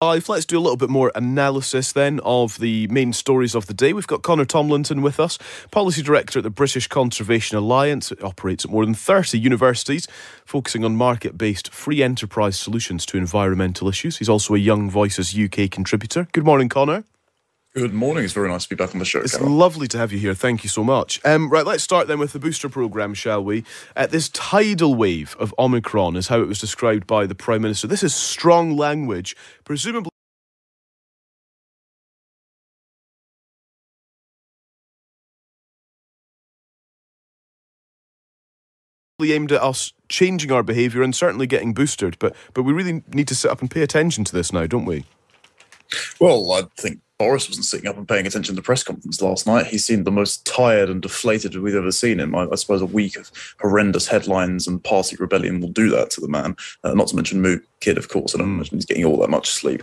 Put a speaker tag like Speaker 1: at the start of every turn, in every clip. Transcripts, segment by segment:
Speaker 1: Let's do a little bit more analysis then of the main stories of the day. We've got Tomlinson with us, Policy Director at the British Conservation Alliance. It operates at more than 30 universities, focusing on market-based free enterprise solutions to environmental issues. He's also a Young Voices UK contributor. Good morning, Conor.
Speaker 2: Good morning. It's very nice to be back on the show.
Speaker 1: It's lovely to have you here. Thank you so much. Right, let's start then with the booster programme, shall we? This tidal wave of Omicron is how it was described by the Prime Minister. This is strong language, presumably aimed at us changing our behaviour and certainly getting boosted. But we really need to sit up and pay attention to this now, don't we?
Speaker 2: Well, I think Boris wasn't sitting up and paying attention to the press conference last night. He seemed the most tired and deflated we've ever seen him. I suppose a week of horrendous headlines and party rebellion will do that to the man. Not to mention Moo Kid, of course. I don't imagine he's getting all that much sleep.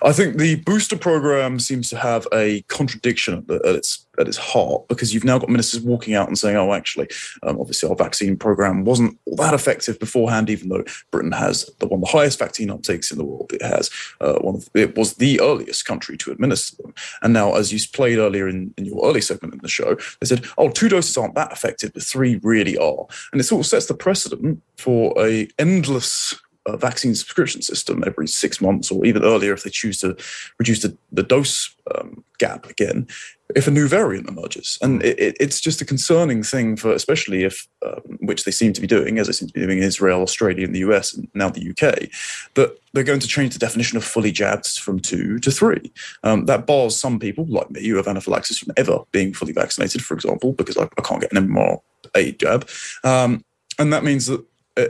Speaker 2: I think the booster programme seems to have a contradiction at its heart, because you've now got ministers walking out and saying, oh, actually, obviously our vaccine programme wasn't all that effective beforehand, even though Britain has one of the highest vaccine uptakes in the world. It has it was the earliest country to administer them. And now, as you played earlier in your early segment in the show, they said, oh, 2 doses aren't that effective, but 3 really are. And it sort of sets the precedent for a endless vaccine subscription system every 6 months, or even earlier if they choose to reduce the dose gap again, if a new variant emerges. And it's just a concerning thing, for especially if, which they seem to be doing, as they seem to be doing in Israel, Australia and the US and now the UK, that they're going to change the definition of fully jabbed from 2 to 3. That bars some people, like me, who have anaphylaxis from ever being fully vaccinated, for example, because I can't get an mRNA jab. And that means that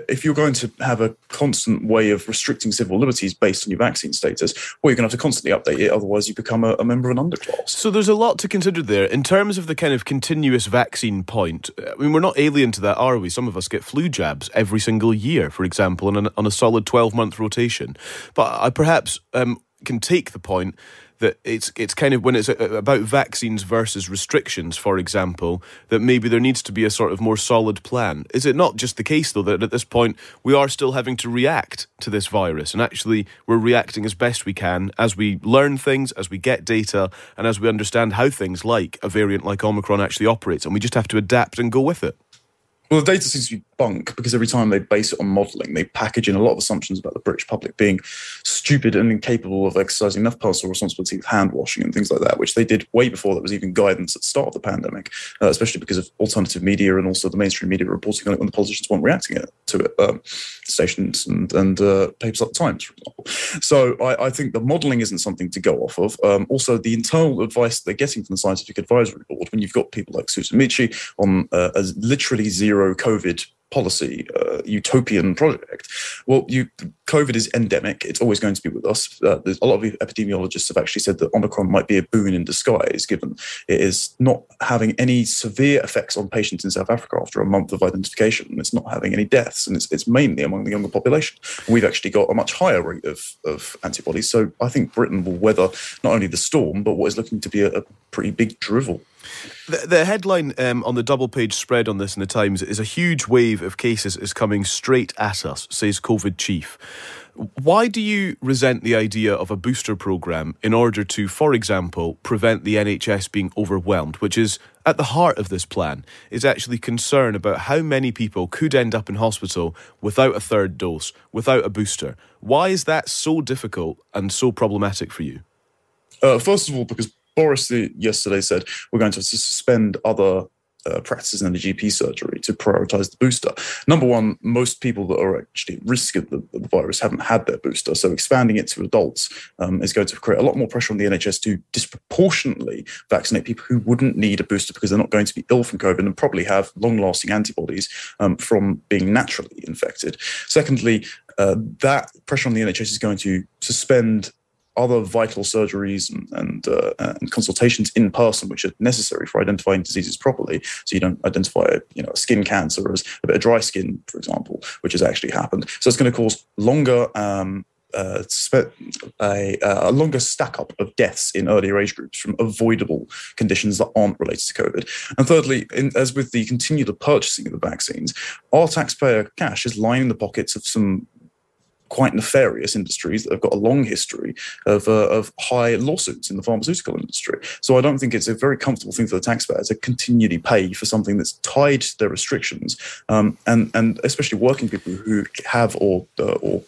Speaker 2: if you're going to have a constant way of restricting civil liberties based on your vaccine status, well, you're going to have to constantly update it, otherwise you become a member of an underclass.
Speaker 1: So there's a lot to consider there. In terms of the kind of continuous vaccine point, I mean, we're not alien to that, are we? Some of us get flu jabs every single year, for example, on a solid 12-month rotation. But I perhaps can take the point that it's kind of, when it's about vaccines versus restrictions, for example, that maybe there needs to be a sort of more solid plan. Is it not just the case, though, that at this point we are still having to react to this virus, and actually we're reacting as best we can as we learn things, as we get data, and as we understand how things like a variant like Omicron actually operates, and we just have to adapt and go with it?
Speaker 2: Well, the data seems to be bunk, because every time they base it on modelling, they package in a lot of assumptions about the British public being stupid and incapable of exercising enough personal responsibility with hand washing and things like that, which they did way before there was even guidance at the start of the pandemic, especially because of alternative media and also the mainstream media reporting on it when the politicians weren't reacting to it, stations and papers like the Times, for example. So I think the modelling isn't something to go off of. Also, the internal advice they're getting from the Scientific Advisory Board, when you've got people like Susan Michi on a literally zero COVID policy, utopian project. Well, COVID is endemic. It's always going to be with us. There's a lot of epidemiologists have actually said that Omicron might be a boon in disguise, given it is not having any severe effects on patients in South Africa after a month of identification. It's not having any deaths, and it's mainly among the younger population. We've actually got a much higher rate of antibodies. So I think Britain will weather not only the storm, but what is looking to be a pretty big drivel.
Speaker 1: The headline on the double-page spread on this in the Times is, a huge wave of cases is coming straight at us, says COVID chief. Why do you resent the idea of a booster programme in order to, for example, prevent the NHS being overwhelmed, which is at the heart of this plan, is actually concern about how many people could end up in hospital without a third dose, without a booster? Why is that so difficult and so problematic for you?
Speaker 2: First of all, because Boris yesterday said we're going to suspend other practices in the GP surgery to prioritise the booster. Number one, most people that are actually at risk of the virus haven't had their booster, so expanding it to adults is going to create a lot more pressure on the NHS to disproportionately vaccinate people who wouldn't need a booster because they're not going to be ill from COVID and probably have long-lasting antibodies from being naturally infected. Secondly, that pressure on the NHS is going to suspend other vital surgeries and consultations in person, which are necessary for identifying diseases properly. So you don't identify, a skin cancer as a bit of dry skin, for example, which has actually happened. So it's going to cause a longer stack up of deaths in earlier age groups from avoidable conditions that aren't related to COVID. And thirdly, as with the continued purchasing of the vaccines, our taxpayer cash is lining the pockets of some quite nefarious industries that have got a long history of high lawsuits in the pharmaceutical industry. So I don't think it's a very comfortable thing for the taxpayer to continually pay for something that's tied to their restrictions, and especially working people who have or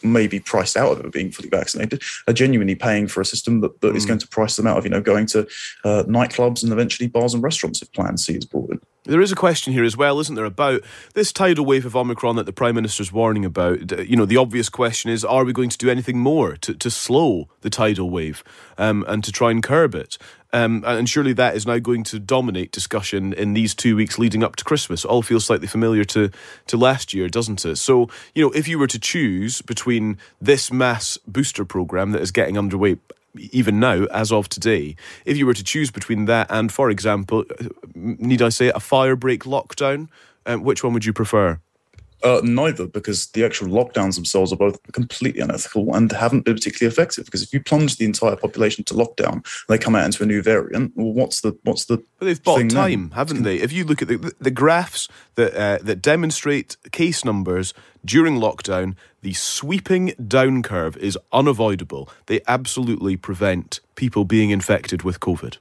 Speaker 2: may be priced out of it being fully vaccinated are genuinely paying for a system that is going to price them out of going to nightclubs and eventually bars and restaurants if Plan C is brought in.
Speaker 1: There is a question here as well, isn't there, about this tidal wave of Omicron that the Prime Minister's warning about. The obvious question is, are we going to do anything more to slow the tidal wave and to try and curb it? And surely that is now going to dominate discussion in these 2 weeks leading up to Christmas. It all feels slightly familiar to last year, doesn't it? So, if you were to choose between this mass booster programme that is getting underway even now, as of today, if you were to choose between that and, for example, need I say it, a firebreak lockdown, which one would you prefer?
Speaker 2: Neither, because the actual lockdowns themselves are both completely unethical and haven't been particularly effective. Because if you plunge the entire population to lockdown, and they come out into a new variant. Well, what's the? But
Speaker 1: they've bought time, haven't they? If you look at the graphs that demonstrate case numbers during lockdown, the sweeping down curve is unavoidable. They absolutely prevent people being infected with COVID.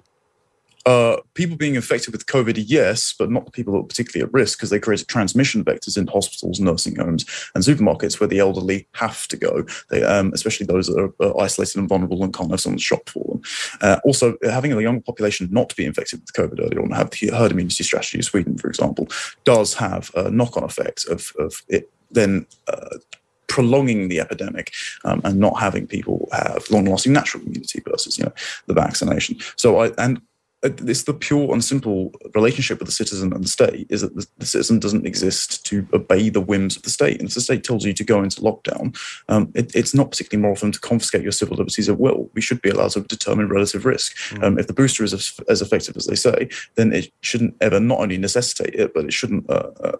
Speaker 2: People being infected with COVID, yes, but not the people that are particularly at risk, because they created transmission vectors in hospitals, nursing homes, and supermarkets where the elderly have to go. They, especially those that are isolated and vulnerable and can't have someone shop for them. Also, having a younger population not be infected with COVID earlier on, have the herd immunity strategy in Sweden, for example, does have a knock-on effect of it then prolonging the epidemic and not having people have long-lasting natural immunity versus the vaccination. So it's the pure and simple relationship with the citizen and the state is that the citizen doesn't exist to obey the whims of the state. And if the state tells you to go into lockdown, it's not particularly moral for them to confiscate your civil liberties at will. We should be allowed to determine relative risk. If the booster is as effective as they say, then it shouldn't ever not only necessitate it, but it shouldn't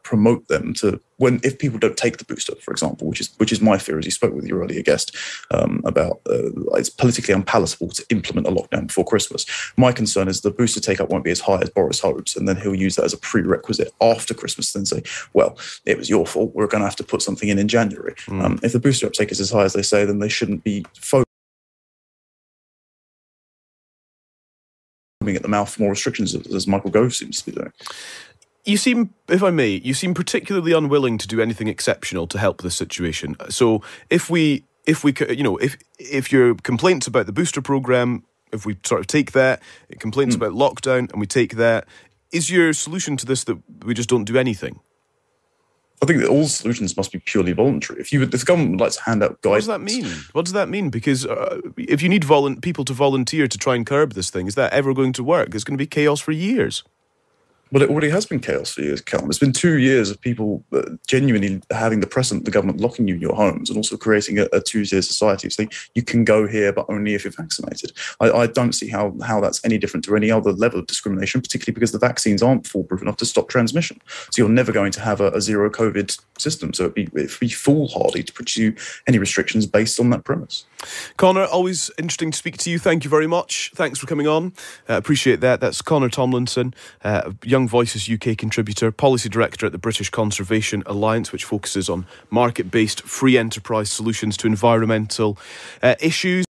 Speaker 2: promote them to if people don't take the booster, for example, which is my fear, as you spoke with your earlier guest about it's politically unpalatable to implement a lockdown before Christmas. My concern is the booster take-up won't be as high as Boris hopes, and then he'll use that as a prerequisite after Christmas and say, well, it was your fault, we're going to have to put something in January. If the booster uptake is as high as they say, then they shouldn't be foaming at the mouth for more restrictions, as Michael Gove seems to be doing.
Speaker 1: You seem, if I may, particularly unwilling to do anything exceptional to help this situation. So if your complaints about the booster programme, if we sort of take that, complaints about lockdown, and we take that, is your solution to this that we just don't do anything?
Speaker 2: I think that all solutions must be purely voluntary. If the government would like to hand out guidance...
Speaker 1: What does that mean? Because if you need people to volunteer to try and curb this thing, is that ever going to work? It's going to be chaos for years.
Speaker 2: Well, it already has been chaos for years, Callum. It's been 2 years of people genuinely having the precedent, the government locking you in your homes and also creating a two-tier society saying you can go here, but only if you're vaccinated. I don't see how that's any different to any other level of discrimination, particularly because the vaccines aren't foolproof enough to stop transmission. So you're never going to have a zero COVID system. So it'd be foolhardy to pursue any restrictions based on that premise.
Speaker 1: Connor, always interesting to speak to you. Thank you very much. Thanks for coming on. Appreciate that. That's Connor Tomlinson, Young Voices UK contributor, policy director at the British Conservation Alliance, which focuses on market-based free enterprise solutions to environmental issues.